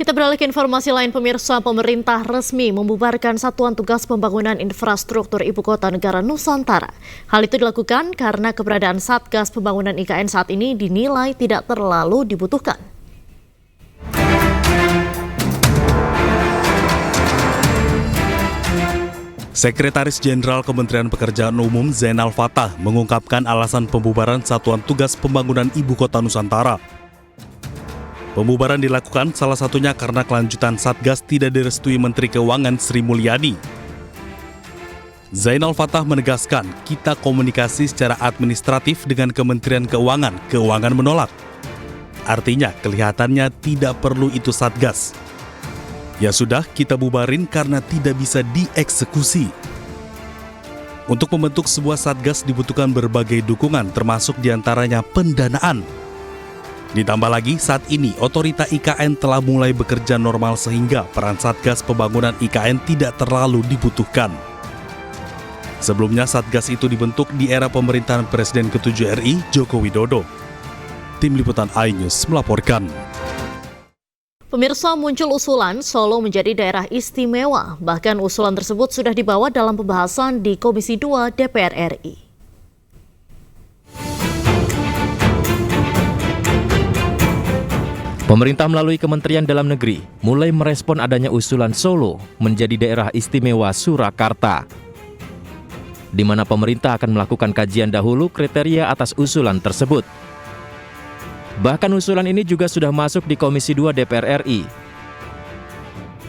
Kita beralih ke informasi lain, pemirsa. Pemerintah resmi membubarkan Satuan Tugas Pembangunan Infrastruktur Ibu Kota Negara Nusantara. Hal itu dilakukan karena keberadaan Satgas Pembangunan IKN saat ini dinilai tidak terlalu dibutuhkan. Sekretaris Jenderal Kementerian Pekerjaan Umum Zainal Fatah mengungkapkan alasan pembubaran Satuan Tugas Pembangunan Ibu Kota Nusantara. Pembubaran dilakukan salah satunya karena kelanjutan Satgas tidak direstui Menteri Keuangan Sri Mulyani. Zainal Fatah menegaskan, kita komunikasi secara administratif dengan Kementerian Keuangan menolak. Artinya kelihatannya tidak perlu itu Satgas. Ya sudah, kita bubarin karena tidak bisa dieksekusi. Untuk membentuk sebuah Satgas dibutuhkan berbagai dukungan termasuk diantaranya pendanaan. Ditambah lagi, saat ini otorita IKN telah mulai bekerja normal sehingga peran Satgas Pembangunan IKN tidak terlalu dibutuhkan. Sebelumnya Satgas itu dibentuk di era pemerintahan Presiden ke-7 RI, Joko Widodo. Tim Liputan iNews melaporkan. Pemirsa, muncul usulan Solo menjadi daerah istimewa. Bahkan usulan tersebut sudah dibawa dalam pembahasan di Komisi 2 DPR RI. Pemerintah melalui Kementerian Dalam Negeri mulai merespon adanya usulan Solo menjadi daerah istimewa Surakarta, di mana pemerintah akan melakukan kajian dahulu kriteria atas usulan tersebut. Bahkan usulan ini juga sudah masuk di Komisi 2 DPR RI.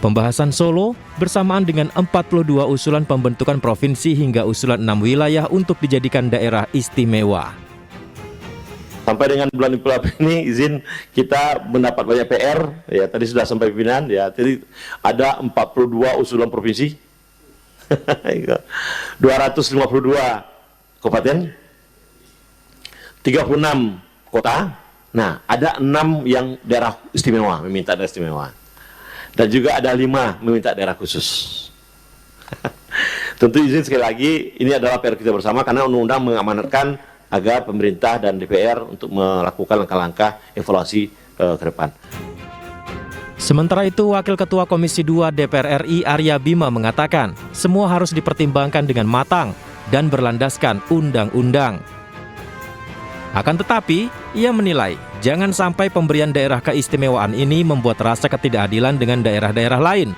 Pembahasan Solo bersamaan dengan 42 usulan pembentukan provinsi hingga usulan 6 wilayah untuk dijadikan daerah istimewa. Sampai dengan bulan April ini izin kita mendapat banyak PR, ya tadi sudah sampai pimpinan, ya jadi ada 42 usulan provinsi, 252 kabupaten, 36 kota, nah ada 6 yang daerah istimewa, meminta daerah istimewa, dan juga ada 5 meminta daerah khusus. Tentu izin sekali lagi, ini adalah PR kita bersama karena undang-undang mengamanatkan agar pemerintah dan DPR untuk melakukan langkah-langkah evaluasi ke depan. Sementara itu, Wakil Ketua Komisi 2 DPR RI Arya Bima mengatakan, semua harus dipertimbangkan dengan matang dan berlandaskan undang-undang. Akan tetapi, ia menilai, jangan sampai pemberian daerah keistimewaan ini membuat rasa ketidakadilan dengan daerah-daerah lain.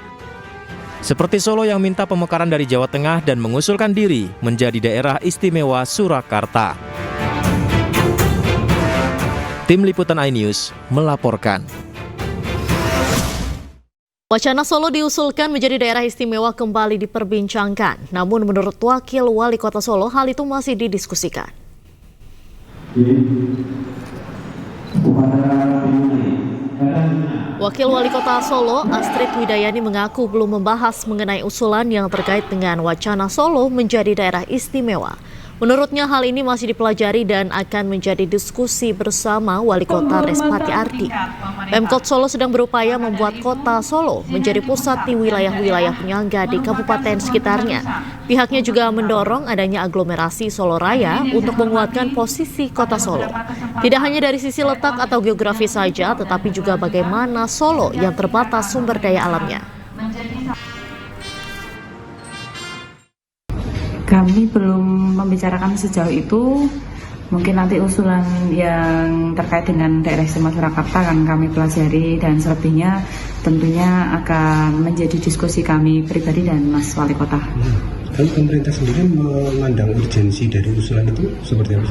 Seperti Solo yang minta pemekaran dari Jawa Tengah dan mengusulkan diri menjadi daerah istimewa Surakarta. Tim Liputan iNews melaporkan. Wacana Solo diusulkan menjadi daerah istimewa kembali diperbincangkan. Namun menurut Wakil Wali Kota Solo, hal itu masih didiskusikan. Wakil Wali Kota Solo, Astrid Widayani mengaku belum membahas mengenai usulan yang terkait dengan wacana Solo menjadi daerah istimewa. Menurutnya hal ini masih dipelajari dan akan menjadi diskusi bersama Wali Kota Respati Ardi. Pemkot Solo sedang berupaya membuat kota Solo menjadi pusat di wilayah-wilayah penyangga di kabupaten sekitarnya. Pihaknya juga mendorong adanya aglomerasi Solo Raya untuk menguatkan posisi kota Solo. Tidak hanya dari sisi letak atau geografi saja, tetapi juga bagaimana Solo yang terbatas sumber daya alamnya. Kami belum membicarakan sejauh itu. Mungkin nanti usulan yang terkait dengan daerah istimewa Surakarta akan kami pelajari dan selebihnya tentunya akan menjadi diskusi kami pribadi dan Mas Wali Kota. Kan pemerintah sendiri memandang urgensi dari usulan itu seperti apa?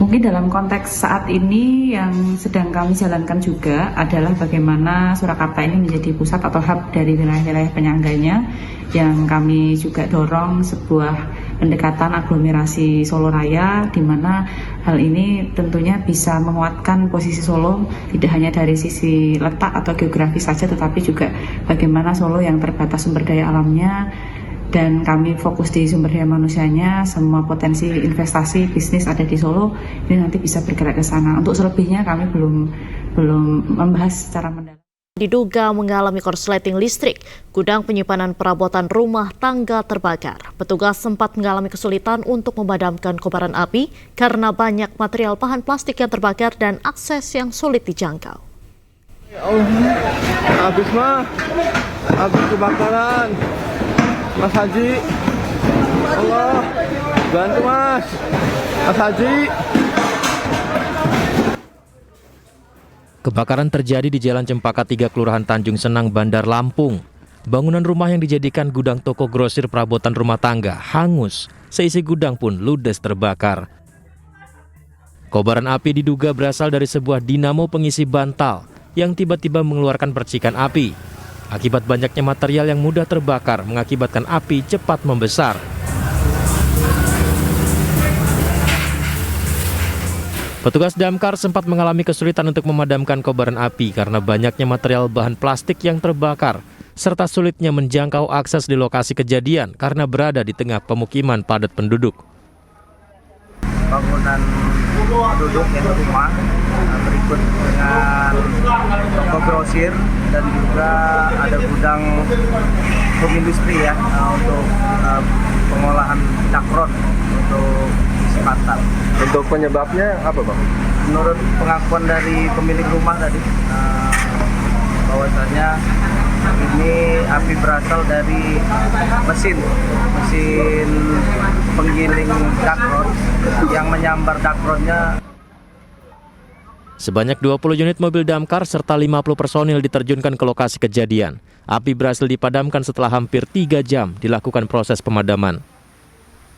Mungkin dalam konteks saat ini yang sedang kami jalankan juga adalah bagaimana Surakarta ini menjadi pusat atau hub dari wilayah-wilayah penyangganya, yang kami juga dorong sebuah pendekatan aglomerasi Solo Raya, di mana hal ini tentunya bisa menguatkan posisi Solo tidak hanya dari sisi letak atau geografi saja, tetapi juga bagaimana Solo yang terbatas sumber daya alamnya, dan kami fokus di sumber daya manusianya. Semua potensi investasi bisnis ada di Solo, ini nanti bisa bergerak ke sana. Untuk selebihnya kami belum membahas secara mendalam. Diduga mengalami korsleting listrik, gudang penyimpanan perabotan rumah tangga terbakar. Petugas sempat mengalami kesulitan untuk memadamkan kobaran api karena banyak material bahan plastik yang terbakar dan akses yang sulit dijangkau. Habis mah, habis kebakaran. Mas Haji, Allah, bantu Mas Haji. Kebakaran terjadi di Jalan Cempaka 3, Kelurahan Tanjung Senang, Bandar Lampung. Bangunan rumah yang dijadikan gudang toko grosir perabotan rumah tangga hangus. Seisi gudang pun ludes terbakar. Kobaran api diduga berasal dari sebuah dinamo pengisi bantal yang tiba-tiba mengeluarkan percikan api. Akibat banyaknya material yang mudah terbakar mengakibatkan api cepat membesar. Petugas damkar sempat mengalami kesulitan untuk memadamkan kobaran api karena banyaknya material bahan plastik yang terbakar, serta sulitnya menjangkau akses di lokasi kejadian karena berada di tengah pemukiman padat penduduk. Bangunan penduduk yang rumah berikut dengan toko grosir dan juga ada gudang home industry ya untuk pengolahan cakron untuk isi bantal. Untuk penyebabnya apa Bang? Menurut pengakuan dari pemilik rumah tadi bahwasanya ini api berasal dari mesin penggiling dakron yang menyambar dakronnya. Sebanyak 20 unit mobil damkar serta 50 personil diterjunkan ke lokasi kejadian. Api berhasil dipadamkan setelah hampir 3 jam dilakukan proses pemadaman.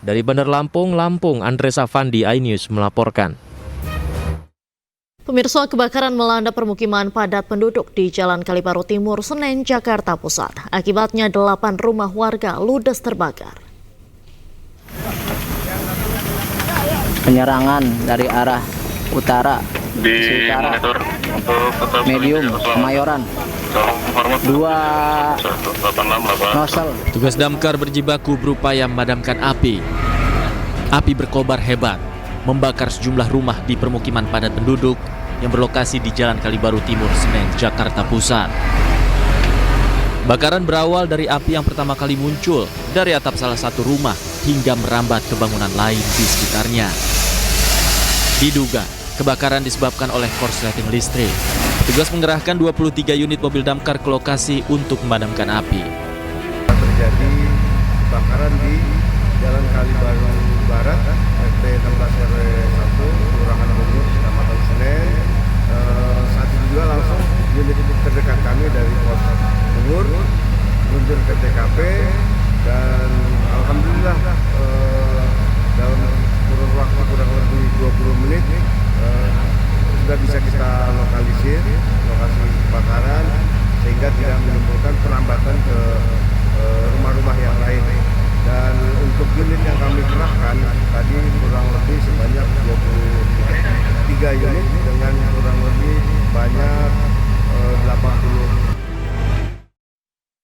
Dari Bandar Lampung, Andres Afandi, iNews melaporkan. Pemirsa, kebakaran melanda permukiman padat penduduk di Jalan Kalibaru Timur, Senen, Jakarta Pusat. Akibatnya 8 rumah warga ludes terbakar. Penyerangan dari arah utara di monitor untuk medium Kemayoran 2 nosel. Tugas damkar berjibaku berupaya memadamkan api. Api berkobar hebat, membakar sejumlah rumah di permukiman padat penduduk yang berlokasi di Jalan Kalibaru Timur, Senen, Jakarta Pusat. Bakaran berawal dari api yang pertama kali muncul dari atap salah satu rumah hingga merambat ke bangunan lain di sekitarnya. Diduga kebakaran disebabkan oleh korsleting listrik. Petugas mengerahkan 23 unit mobil damkar ke lokasi untuk memadamkan api. Terjadi kebakaran di Jalan Kalibaru Barat, RT 16 RW 1, Kelurahan Bungur, Kecamatan Senen. Saat itu juga langsung unit terdekat kami dari Pos Bungur meluncur ke TKP dan alhamdulillah dalam kurun waktu kurang lebih 20 menit sudah bisa kita lokalisir lokasi kebakaran sehingga tidak menimbulkan perambatan ke rumah-rumah yang lain. Dan untuk unit yang kami kerahkan tadi kurang lebih sebanyak 23 unit dengan kurang lebih